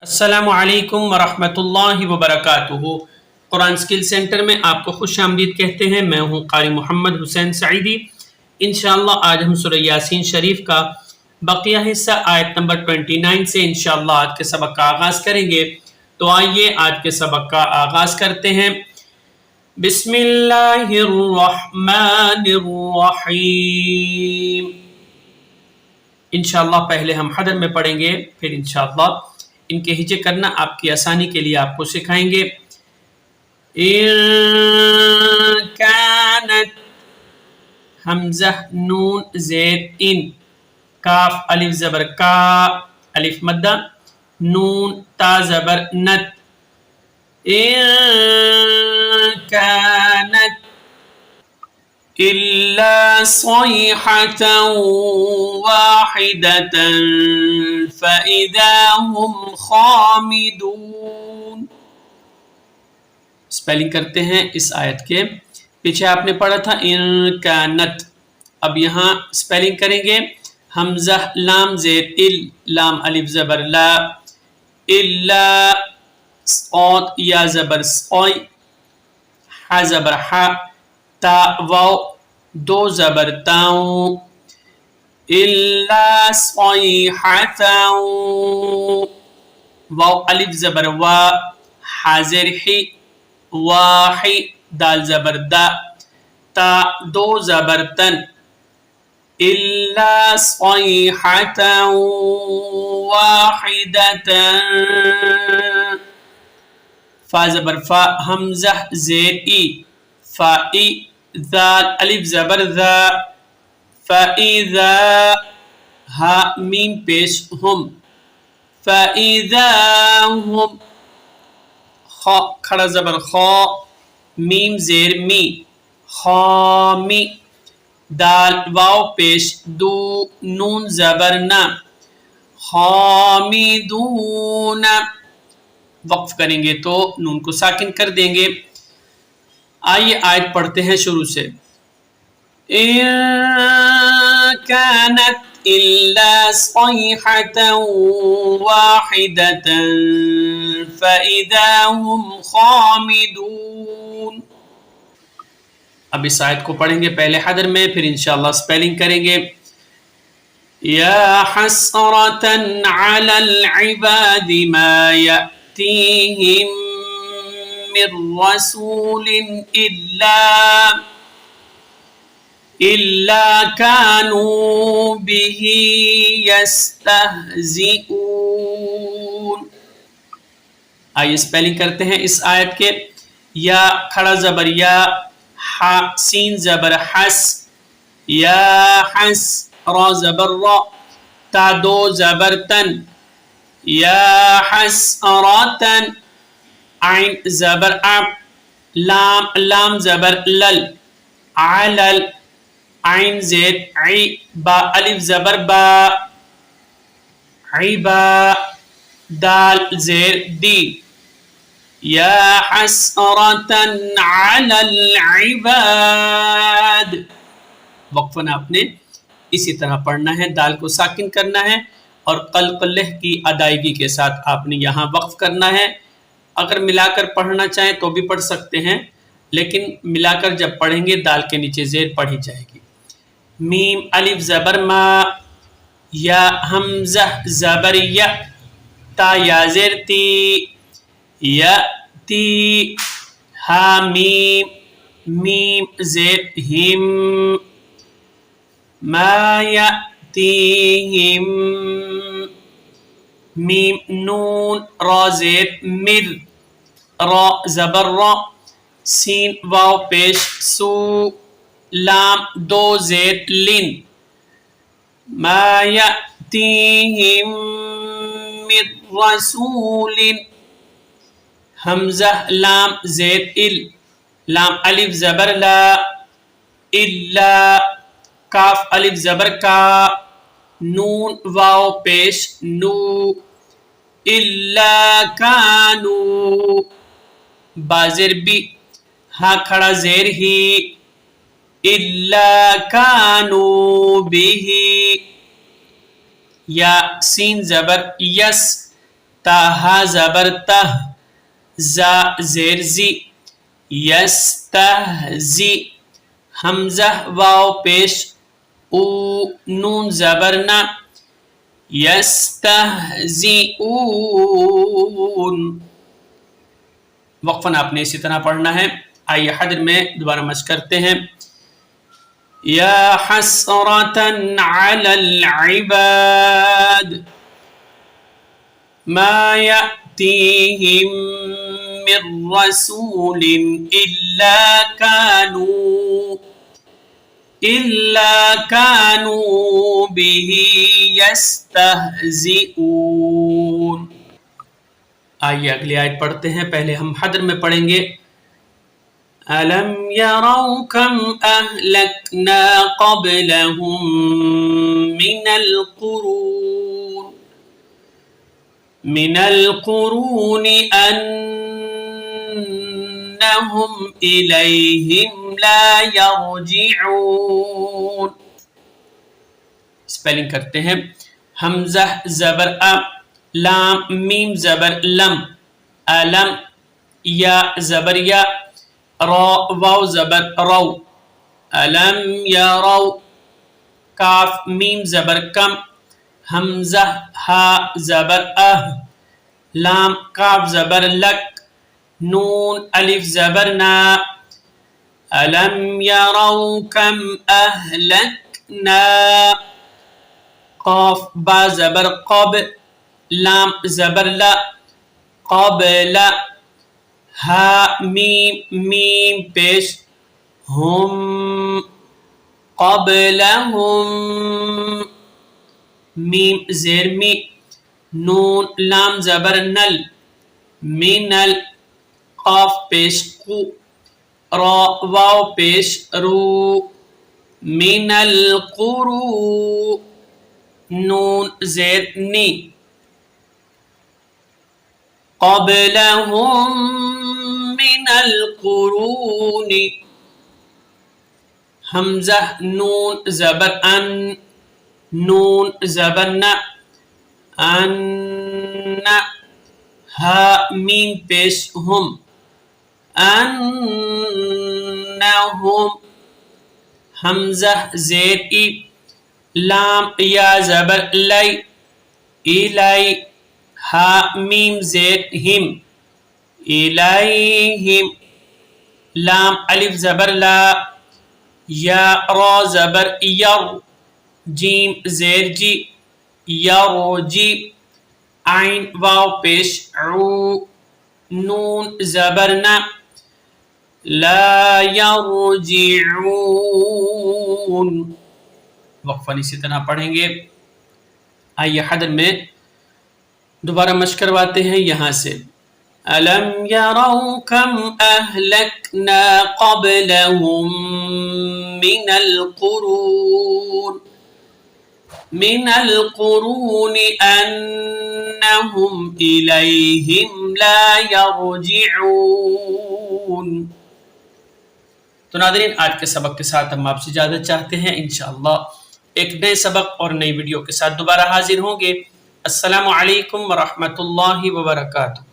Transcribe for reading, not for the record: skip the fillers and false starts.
السلام علیکم ورحمۃ اللہ وبرکاتہ۔ قرآن سکل سینٹر میں آپ کو خوش آمدید کہتے ہیں۔ میں ہوں قاری محمد حسین سعیدی۔ انشاءاللہ آج ہم سورہ یاسین شریف کا بقیہ حصہ آیت نمبر 29 سے انشاءاللہ آج کے سبق کا آغاز کریں گے۔ تو آئیے آج کے سبق کا آغاز کرتے ہیں۔ بسم اللہ الرحمن الرحیم۔ انشاءاللہ پہلے ہم حدر میں پڑھیں گے، پھر انشاءاللہ ان کے ہجے کرنا آپ کی آسانی کے لیے آپ کو سکھائیں گے۔ ان کانت، حمزہ نون زید ان، کاف الف زبر کا، الف مدہ، نون تا زبر نت، ان کانت إلا صيحة واحدة فإذا هم خامدون۔ سپیلنگ کرتے ہیں اس آیت کے۔ پیچھے آپ نے پڑھا تھا ان کانت، اب یہاں سپیلنگ کریں گے۔ حمزہ لام زیر ال، لام الف زبر لا، الا، صاد یا زبر صوی، ح زبر ح، تا واو دو زبر تاؤں، الا صیحتا، واو الف زبر وا، حاضر حی، واحی، دال زبر دا، تا دو زبر تن، الا صیحتا واحدتا، فا زبر فا، حمزہ زیر ای، فائی، ذال الف زبر ذا، فَإِذَا، ہا میم پیش ہم، فَإِذَا ہم، خا کھڑا زبر خا، میم زیر می، خامی، دال واو پیش دو، نون زبر نا، خامدون۔ وقف کریں گے تو نون کو ساکن کر دیں گے۔ آئیے آیت پڑھتے ہیں شروع سے۔ إن كانت إلا صيحة واحدة فإذا هم خامدون۔ اب اس آیت کو پڑھیں گے پہلے حدر میں، پھر انشاءاللہ سپیلنگ کریں گے۔ یا حسرة على العباد ما يأتيهم من رسول إلا كانوا به يستهزئون۔ آئیے سپیلنگ کرتے ہیں اس آیت کے۔ یا کھڑا زبر یا، ح سین زبر حس، یا حس، را زبر را، تا دو زبر تن، یا حسراتن، عین زبر اب، لام لام زبر لل، علل، عین زیر عی، با الف زبر با، عبا، دال زیر دی، یا حسرتن علی العباد۔ وقفاً آپ نے اسی طرح پڑھنا ہے، دال کو ساکن کرنا ہے اور قلقلہ کی ادائیگی کے ساتھ آپ نے یہاں وقف کرنا ہے۔ اگر ملا کر پڑھنا چاہیں تو بھی پڑھ سکتے ہیں، لیکن ملا کر جب پڑھیں گے دال کے نیچے زیر پڑھی جائے گی۔ میم الف زبر ما، یا حمزہ زبر یا، تا یا زیر تی، یا تی، ہا میم، میم زیر ہم، ما یأتیہم، میم نون را زیر مر، را زبر را، سین واو پیش سو، لام دو زیر لن، ما یأتیہم من رسول، حمزہ لام زیر ال، لام الف زبر لا، الا، کاف الف زبر کا، نون واو پیش نو، الا کانو، بازر بی، ہاں کھڑا زیر ہی، الا کانو بہ، یا سین زبر یس، تہ زبر تہ، زا زیر زی، یستہزی، حمزہ واو پیش او، نون زبر نا، یستہزئون۔ وقفاً آپ نے اسی طرح پڑھنا ہے۔ آئیے حدر میں دوبارہ مشق کرتے ہیں۔ یا حسرتاً علی العباد ما یأتیہم من رسول الا كانوا به يستهزئون۔ آئیے اگلی آیت پڑھتے ہیں۔ پہلے ہم حدر میں پڑھیں گے۔ أَلَمْ يَرَوْا كَمْ أَهْلَكْنَا قَبْلَهُمْ مِنَ الْقُرُونِ أَنَّهُمْ إِلَيْهِمْ لَا يَرْجِعُونَ۔ اسپیلنگ کرتے ہیں۔ حمزہ زبر ا، لام میم زبر لم، علم، یا زبر یا، را واو زبر رو، علم یرو، کاف میم زبر کم، حمزہ ہا زبر اہ، لام کاف زبر لک، نون الف زبر نا، علم یرو کم اہلکنا، قاف با زبر قب، لام زبر لا، قبل، ہا میم میم پیش، ہم قبلہم، میم زیر می، نون لام زبر نل، منل، قاف پیش قو، را واو پیش رو، من القرو، نون زیر نی، قبلهم من القرون، حمزہ نون زبر ان، نون زبر نا، ان، ہا میم پیش ہم، انہم، حمزہ زیر ای، لام یا زبر لی، الی، ہا میم زیر ہم، الیہم، لام الف زبر لا، یا را زبر یر، جیم زیر جی، یرجی، عین واو پیش عو، نون زبر نا، لا یرجعون۔ وقفاً اسی طرح پڑھیں گے۔ آئیے حدر میں دوبارہ مشق کرواتے ہیں یہاں سے۔ أَلَمْ يَرَوْا كَمْ أَهْلَكْنَا قَبْلَهُمْ مِنَ الْقُرُونِ أَنَّهُمْ إِلَيْهِمْ لَا يَرْجِعُونَ۔ تو ناظرین، آج کے سبق کے ساتھ ہم آپ سے اجازت چاہتے ہیں۔ انشاءاللہ ایک نئے سبق اور نئی ویڈیو کے ساتھ دوبارہ حاضر ہوں گے۔ السلام علیکم ورحمۃ اللہ وبرکاتہ۔